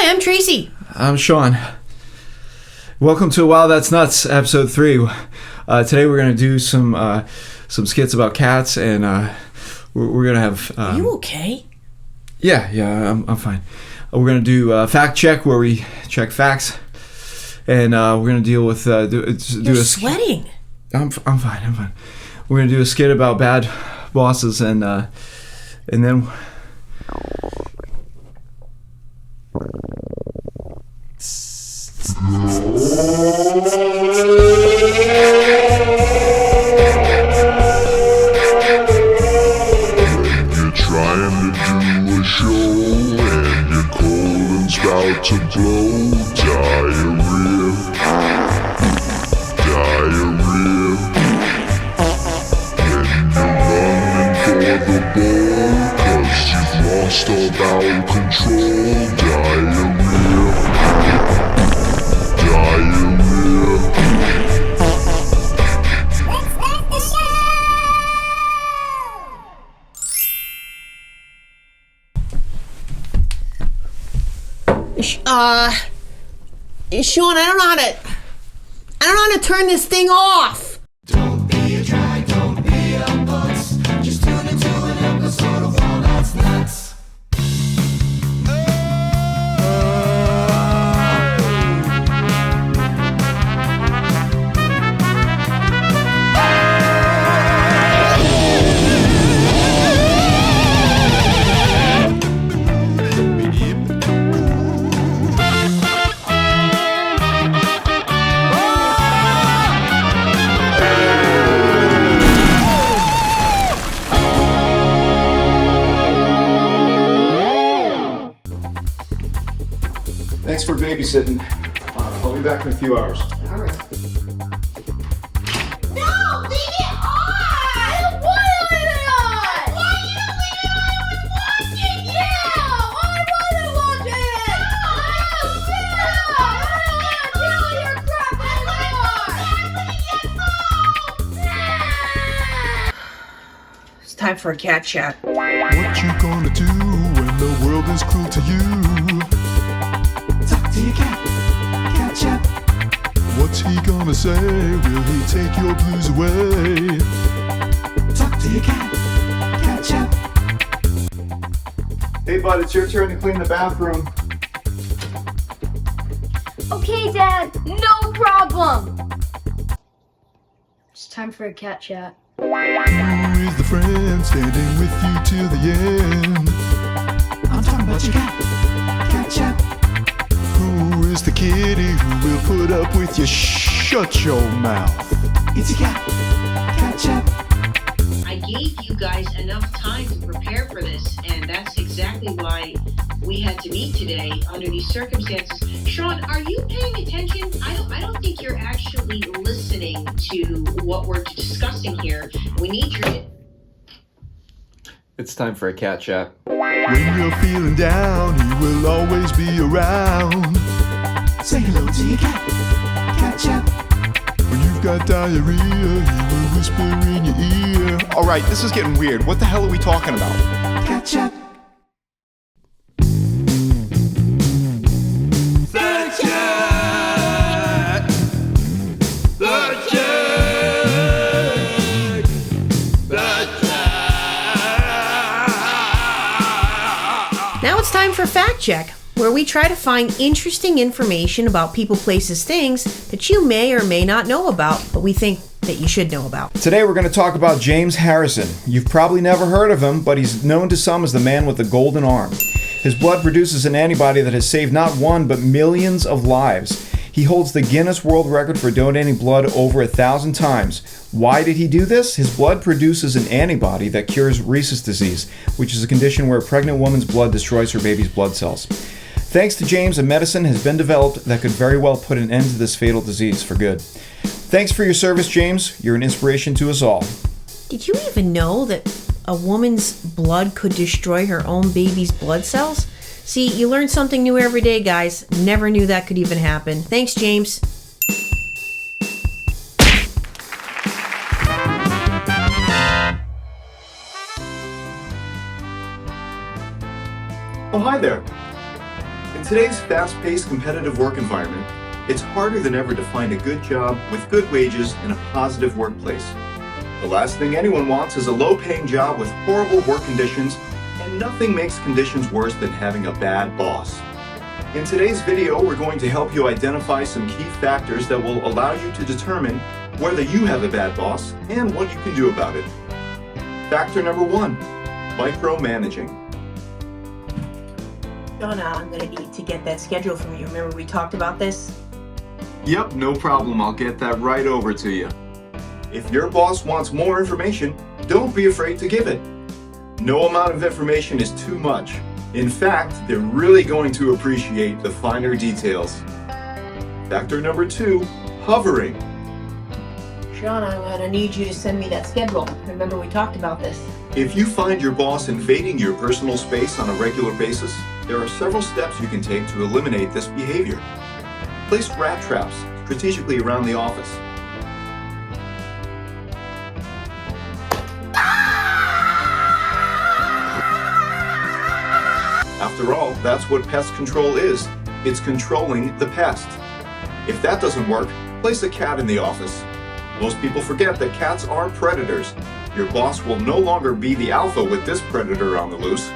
Hi, I'm Tracy. I'm Sean. Welcome to Wow That's Nuts, episode 3. Today we're going to do some skits about cats, and we're going to have... Are you okay? Yeah, I'm fine. We're going to do a fact check where we check facts, and we're going to deal with... You're sweating. I'm fine. We're going to do a skit about bad bosses, and then... When you're trying to do a show and your colon's about to blow, diarrhea. When you're running for the ball, 'cause you've lost all bowel control, diarrhea. Sean, I don't know how to turn this thing off. Don't be a drag, don't be a putz. Just tune into an episode of Wow That's Nuts. Thanks for babysitting. I'll be back in a few hours. All right. No, leave it on! I want to leave it on! Why you don't leave it on? I was watching you! I wasn't watching it! No! You're crapping It's time for a cat chat. What you gonna do when the world is cruel to you? Talk to your cat chat. What's he gonna say? Will he take your blues away? Talk to your cat chat. Hey, bud, it's your turn to clean the bathroom. Okay, Dad, no problem! It's time for a cat chat. Who is the friend standing with you till the end? I'm talking about your cat chat. Who is the kitty who will put up with you? Shut your mouth. It's your cat chat. I gave you guys enough time to prepare for this, and that's exactly why we had to meet today under these circumstances. Sean, are you paying attention? I don't think you're actually listening to what we're discussing here. We need your... It's time for a cat chat. When you're feeling down, he will always be around. Say hello to your cat chat. When you've got diarrhea, he will whisper in your ear. Alright, this is getting weird. What the hell are we talking about? Cat chat. Now it's time for Fact Check, where we try to find interesting information about people, places, things that you may or may not know about, but we think that you should know about. Today we're going to talk about James Harrison. You've probably never heard of him, but he's known to some as the man with the golden arm. His blood produces an antibody that has saved not one, but millions of lives. He holds the Guinness World Record for donating blood over 1,000 times. Why did he do this? His blood produces an antibody that cures Rhesus disease, which is a condition where a pregnant woman's blood destroys her baby's blood cells. Thanks to James, a medicine has been developed that could very well put an end to this fatal disease for good. Thanks for your service, James. You're an inspiration to us all. Did you even know that a woman's blood could destroy her own baby's blood cells? See, you learn something new every day, guys. Never knew that could even happen. Thanks, James. Oh, hi there. today's fast-paced competitive work environment, it's harder than ever to find a good job with good wages and a positive workplace. The last thing anyone wants is a low-paying job with horrible work conditions, and nothing makes conditions worse than having a bad boss. In today's video, we're going to help you identify some key factors that will allow you to determine whether you have a bad boss and what you can do about it. Factor number 1, micromanaging. Donna, I'm going to need to get that schedule from you. Remember we talked about this? Yep, no problem. I'll get that right over to you. If your boss wants more information, don't be afraid to give it. No amount of information is too much. In fact, they're really going to appreciate the finer details. Factor number 2, hovering. Sean, I'm going to need you to send me that schedule. Remember we talked about this. If you find your boss invading your personal space on a regular basis, there are several steps you can take to eliminate this behavior. Place rat traps strategically around the office. After all, that's what pest control is. It's controlling the pest. If that doesn't work, place a cat in the office. Most people forget that cats are predators. Your boss will no longer be the alpha with this predator on the loose.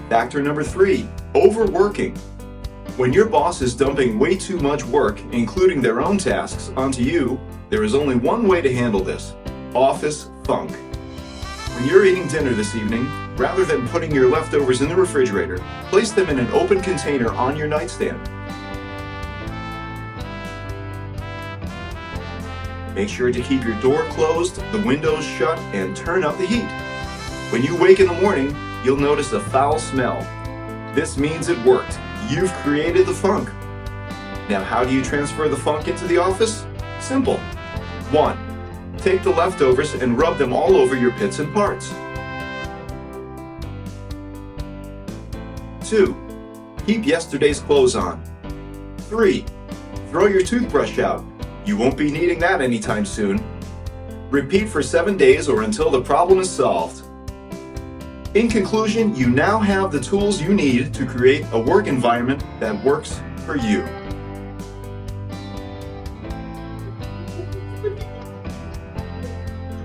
Factor number 3, overworking. When your boss is dumping way too much work, including their own tasks, onto you, there is only one way to handle this: office funk. When you're eating dinner this evening, rather than putting your leftovers in the refrigerator, place them in an open container on your nightstand. Make sure to keep your door closed, the windows shut, and turn up the heat. When you wake in the morning, you'll notice a foul smell. This means it worked. You've created the funk. Now, how do you transfer the funk into the office? Simple. 1. Take the leftovers and rub them all over your pits and parts. 2. Keep yesterday's clothes on. 3. Throw your toothbrush out. You won't be needing that anytime soon. Repeat for 7 days or until the problem is solved. In conclusion, you now have the tools you need to create a work environment that works for you.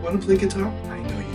Want to play guitar? I know you do.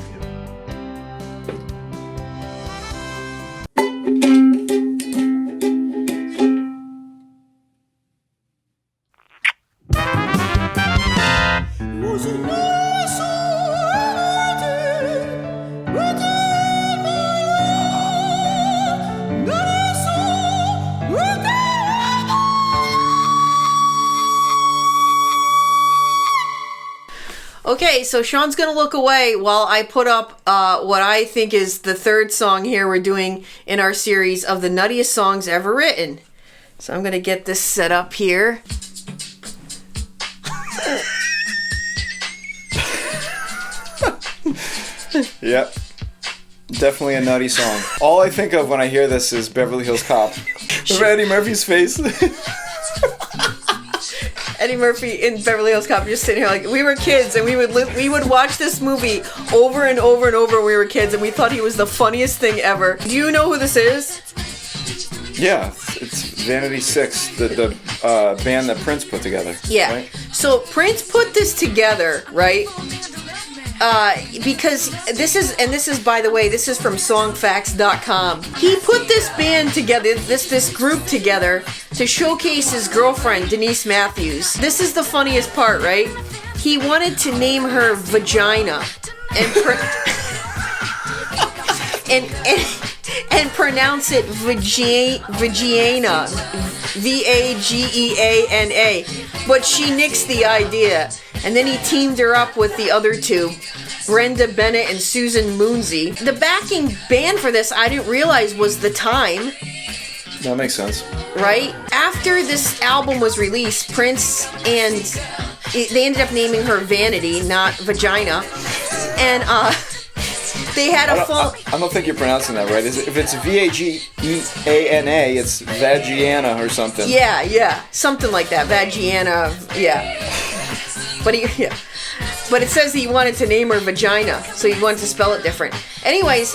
Okay, so Sean's going to look away while I put up what I think is the third song here we're doing in our series of the nuttiest songs ever written. So I'm going to get this set up here. Yep. Definitely a nutty song. All I think of when I hear this is Beverly Hills Cop. Remember Eddie Murphy's face? Eddie Murphy in Beverly Hills Cop just sitting here like, we were kids and we would watch this movie over and over and over when we were kids and we thought he was the funniest thing ever. Do you know who this is? Yeah, it's Vanity 6, the band that Prince put together. Yeah. Right? So Prince put this together, right? Because this is by the way, this is from songfacts.com. He put this band together, this group together to showcase his girlfriend, Denise Matthews. This is the funniest part, right? He wanted to name her Vagina and pronounce it Vagiana, Vageana, but she nixed the idea. And then he teamed her up with the other two, Brenda Bennett and Susan Moonsey. The backing band for this, I didn't realize, was The Time. That makes sense. Right? After this album was released, Prince and they ended up naming her Vanity, not Vagina. And they had a full... I don't think you're pronouncing that right. If it's Vageana, it's Vagiana or something. Yeah. Something like that. Vagiana, yeah. But But it says that he wanted to name her Vagina, so he wanted to spell it different. Anyways,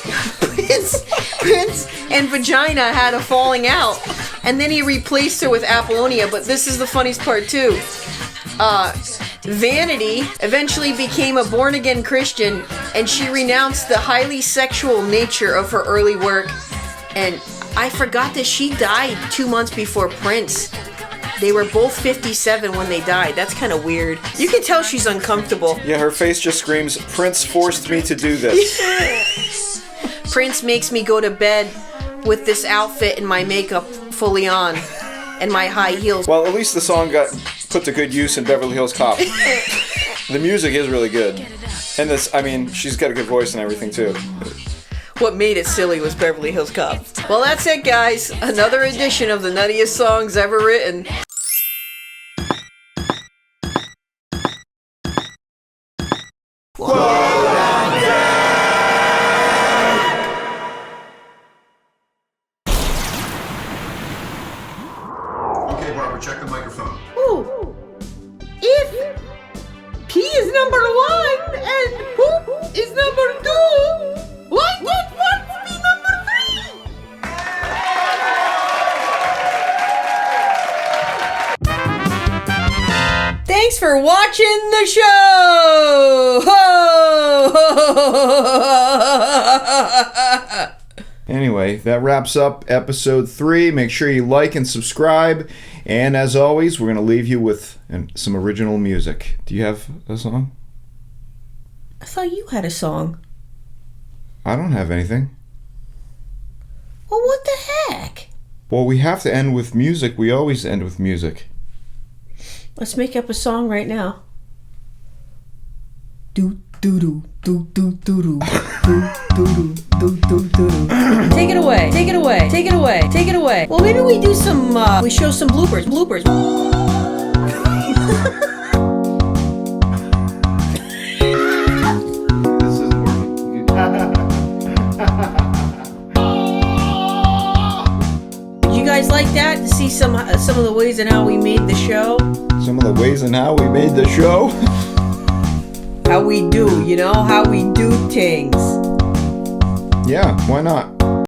Prince and Vagina had a falling out, and then he replaced her with Apollonia. But this is the funniest part too. Vanity eventually became a born-again Christian, and she renounced the highly sexual nature of her early work. And I forgot that she died 2 months before Prince. They were both 57 when they died. That's kind of weird. You can tell she's uncomfortable. Yeah, her face just screams, Prince forced me to do this. Prince makes me go to bed with this outfit and my makeup fully on and my high heels. Well, at least the song got put to good use in Beverly Hills Cop. The music is really good. And this, I mean, she's got a good voice and everything too. What made it silly was Beverly Hills Cop. Well, that's it, guys. Another edition of the nuttiest songs ever written. Okay, Barbara, check the microphone. Ooh. If pee is number 1 and poop is number 2, why can't one be number 3? Thanks for watching the show! Anyway, that wraps up episode 3. Make sure you like and subscribe. And as always, we're going to leave you with some original music. Do you have a song? I thought you had a song. I don't have anything. Well, what the heck? Well, we have to end with music. We always end with music. Let's make up a song right now. Do do do do do do do do do do do do. Take it away. Take it away. Take it away. Take it away. Well, maybe we do some. We show some bloopers. Bloopers. This isn't working. Did you guys like that? To see some of the ways and how we made the show. Some of the ways and how we made the show. How we do, you know, how we do things. Yeah, why not?